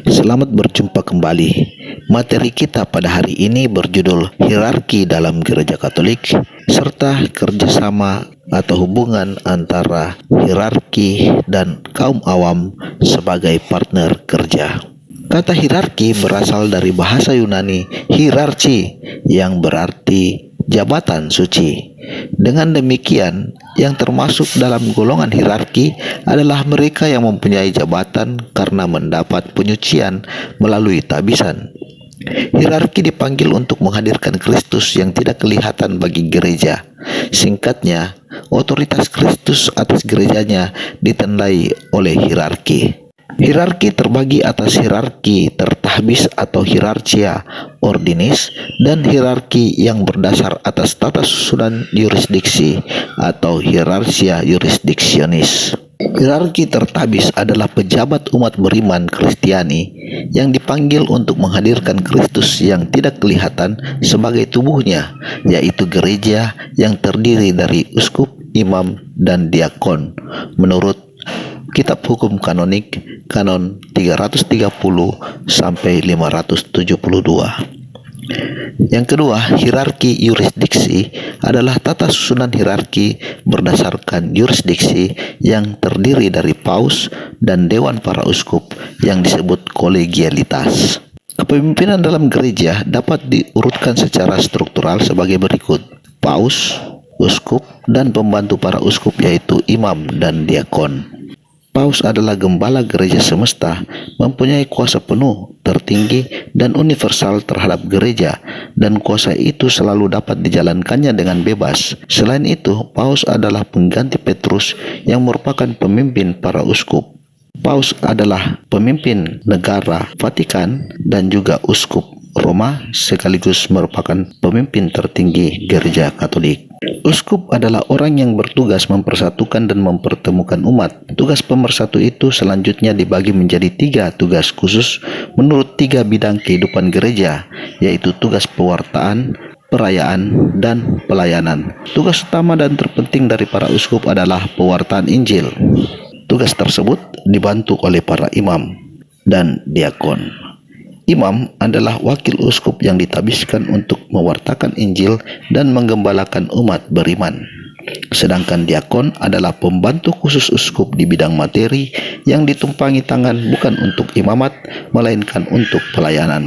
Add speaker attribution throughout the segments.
Speaker 1: Selamat berjumpa kembali. Materi kita pada hari ini berjudul Hierarki dalam Gereja Katolik serta kerjasama atau hubungan antara hierarki dan kaum awam sebagai partner kerja. Kata hierarki berasal dari bahasa Yunani hierarchi yang berarti jabatan suci. Dengan demikian, yang termasuk dalam golongan hierarki adalah mereka yang mempunyai jabatan karena mendapat penyucian melalui tabisan. Hierarki dipanggil untuk menghadirkan Kristus yang tidak kelihatan bagi gereja. Singkatnya, otoritas Kristus atas gerejanya ditandai oleh hierarki. Hierarki terbagi atas hierarki tertahbis atau hierarchia ordinis dan hierarki yang berdasar atas tata susunan yurisdiksi atau hierarchia jurisdictionis. Hierarki tertabis adalah pejabat umat beriman Kristiani yang dipanggil untuk menghadirkan Kristus yang tidak kelihatan sebagai tubuhnya, yaitu gereja yang terdiri dari uskup, imam, dan diakon menurut Kitab Hukum Kanonik Kanon 330 sampai 572. Yang kedua, hierarki yurisdiksi adalah tata susunan hierarki berdasarkan yurisdiksi yang terdiri dari paus dan dewan para uskup yang disebut kolegialitas. Kepemimpinan dalam gereja dapat diurutkan secara struktural sebagai berikut: paus, uskup, dan pembantu para uskup yaitu imam dan diakon. Paus adalah gembala gereja semesta, mempunyai kuasa penuh, tertinggi, dan universal terhadap gereja, dan kuasa itu selalu dapat dijalankannya dengan bebas. Selain itu, Paus adalah pengganti Petrus yang merupakan pemimpin para uskup. Paus adalah pemimpin negara Vatikan dan juga uskup Roma sekaligus merupakan pemimpin tertinggi gereja Katolik. Uskup adalah orang yang bertugas mempersatukan dan mempertemukan umat. Tugas pemersatu itu selanjutnya dibagi menjadi 3 tugas khusus menurut 3 bidang kehidupan gereja, yaitu tugas pewartaan, perayaan, dan pelayanan. Tugas utama dan terpenting dari para uskup adalah pewartaan Injil. Tugas tersebut dibantu oleh para imam dan diakon. Imam adalah wakil uskup yang ditabiskan untuk mewartakan Injil dan menggembalakan umat beriman. Sedangkan diakon adalah pembantu khusus uskup di bidang materi yang ditumpangi tangan bukan untuk imamat, melainkan untuk pelayanan.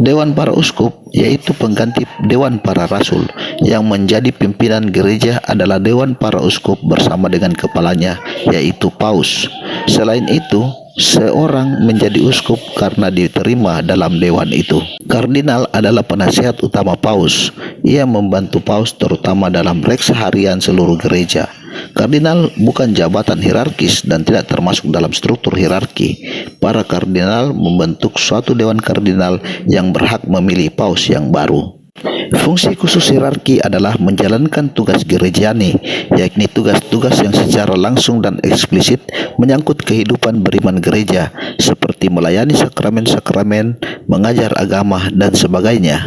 Speaker 1: Dewan para uskup, yaitu pengganti dewan para rasul, yang menjadi pimpinan gereja adalah dewan para uskup bersama dengan kepalanya, yaitu paus. Selain itu, seorang menjadi uskup karena diterima dalam dewan itu. Kardinal adalah penasihat utama paus. Ia membantu paus terutama dalam reksa harian seluruh gereja. Kardinal bukan jabatan hierarkis dan tidak termasuk dalam struktur hierarki. Para kardinal membentuk suatu dewan kardinal yang berhak memilih paus yang baru. Fungsi khusus hierarki adalah menjalankan tugas gerejani, yakni tugas-tugas yang secara langsung dan eksplisit menyangkut kehidupan beriman gereja, seperti melayani sakramen-sakramen, mengajar agama, dan sebagainya.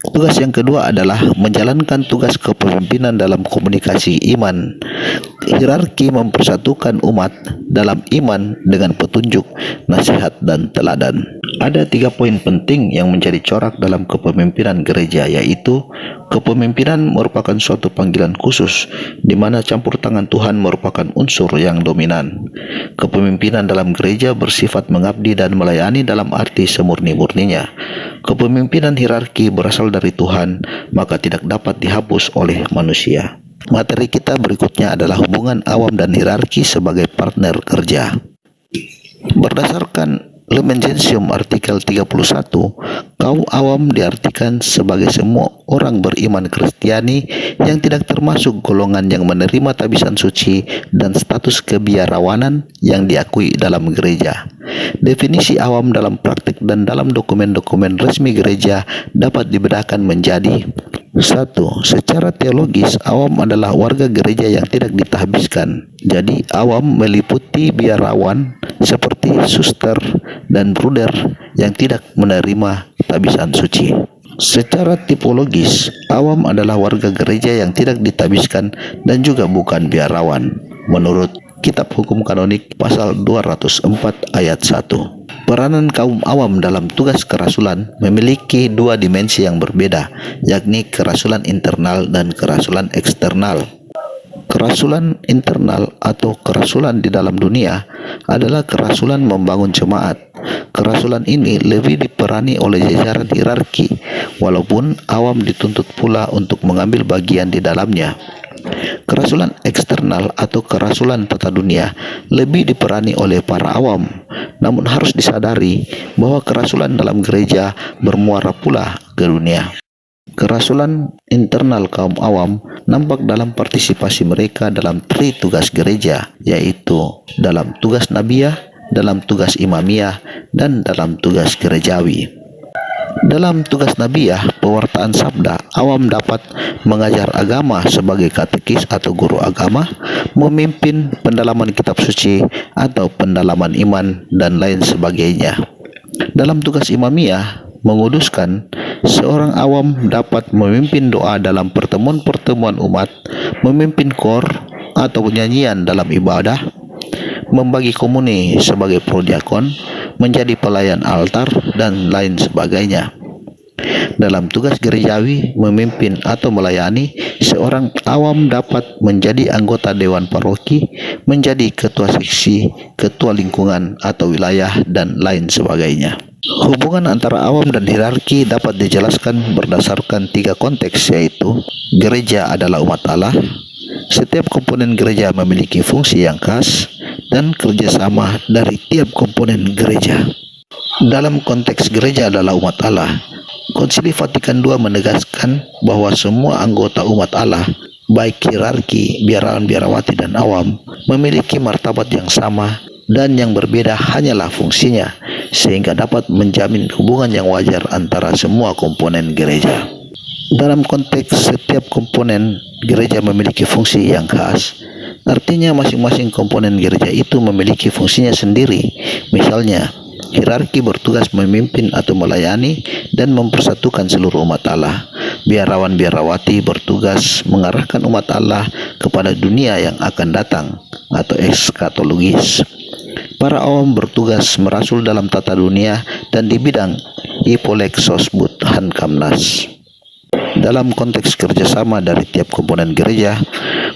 Speaker 1: Tugas yang kedua adalah menjalankan tugas kepemimpinan dalam komunikasi iman. Hierarki mempersatukan umat dalam iman dengan petunjuk, nasihat, dan teladan. Ada 3 poin penting yang menjadi corak dalam kepemimpinan gereja, yaitu kepemimpinan merupakan suatu panggilan khusus di mana campur tangan Tuhan merupakan unsur yang dominan. Kepemimpinan dalam gereja bersifat mengabdi dan melayani dalam arti semurni-murninya. Kepemimpinan hierarki berasal dari Tuhan, maka tidak dapat dihapus oleh manusia. Materi kita berikutnya adalah hubungan awam dan hierarki sebagai partner kerja. Berdasarkan Lumen Gentium artikel 31, kaum awam diartikan sebagai semua orang beriman Kristiani yang tidak termasuk golongan yang menerima tabisan suci dan status kebiarawanan yang diakui dalam gereja. Definisi awam dalam praktik dan dalam dokumen-dokumen resmi gereja dapat dibedakan menjadi: 1. Secara teologis, awam adalah warga gereja yang tidak ditahbiskan. Jadi, awam meliputi biarawan seperti suster dan bruder yang tidak menerima tabisan suci. Secara tipologis, awam adalah warga gereja yang tidak ditabiskan dan juga bukan biarawan, menurut Kitab Hukum Kanonik pasal 204 ayat 1. Peranan kaum awam dalam tugas kerasulan memiliki dua dimensi yang berbeda, yakni kerasulan internal dan kerasulan eksternal. Kerasulan internal atau kerasulan di dalam dunia adalah kerasulan membangun jemaat. Kerasulan ini lebih diperani oleh jajaran hierarki, walaupun awam dituntut pula untuk mengambil bagian di dalamnya. Kerasulan eksternal atau kerasulan tata dunia lebih diperani oleh para awam, namun harus disadari bahwa kerasulan dalam gereja bermuara pula ke dunia. Kerasulan internal kaum awam nampak dalam partisipasi mereka dalam tri tugas gereja, yaitu dalam tugas nabiyah, dalam tugas imamiyah, dan dalam tugas gerejawi. Dalam tugas nabiyah, pewartaan sabda, awam dapat mengajar agama sebagai katekis atau guru agama, memimpin pendalaman kitab suci atau pendalaman iman, dan lain sebagainya. Dalam tugas imamiyah, menguduskan, seorang awam dapat memimpin doa dalam pertemuan-pertemuan umat, memimpin kor atau nyanyian dalam ibadah, membagi komuni sebagai prodiakon, menjadi pelayan altar, dan lain sebagainya. Dalam tugas gerejawi, memimpin atau melayani, seorang awam dapat menjadi anggota dewan paroki, menjadi ketua seksi, ketua lingkungan atau wilayah, dan lain sebagainya. Hubungan antara awam dan hierarki dapat dijelaskan berdasarkan tiga konteks, yaitu gereja adalah umat Allah, setiap komponen gereja memiliki fungsi yang khas, dan kerjasama dari tiap komponen gereja. Dalam konteks gereja adalah umat Allah, Konsili Vatikan II menegaskan bahwa semua anggota umat Allah, baik hierarki, biarawan, biarawati, dan awam, memiliki martabat yang sama, dan yang berbeda hanyalah fungsinya, sehingga dapat menjamin hubungan yang wajar antara semua komponen gereja. Dalam konteks setiap komponen gereja memiliki fungsi yang khas, artinya masing-masing komponen gereja itu memiliki fungsinya sendiri. Misalnya, hierarki bertugas memimpin atau melayani dan mempersatukan seluruh umat Allah. Biarawan biarawati bertugas mengarahkan umat Allah kepada dunia yang akan datang atau eskatologis. Para awam bertugas merasul dalam tata dunia dan di bidang Ipolexosbud Hankamnas. Dalam konteks kerjasama dari tiap komponen gereja,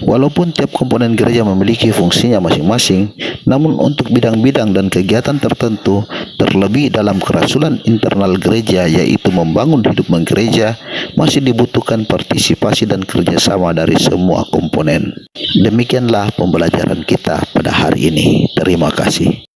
Speaker 1: walaupun tiap komponen gereja memiliki fungsinya masing-masing, namun untuk bidang-bidang dan kegiatan tertentu, terlebih dalam kerasulan internal gereja, yaitu membangun hidup menggereja, masih dibutuhkan partisipasi dan kerjasama dari semua komponen. Demikianlah pembelajaran kita pada hari ini. Terima kasih.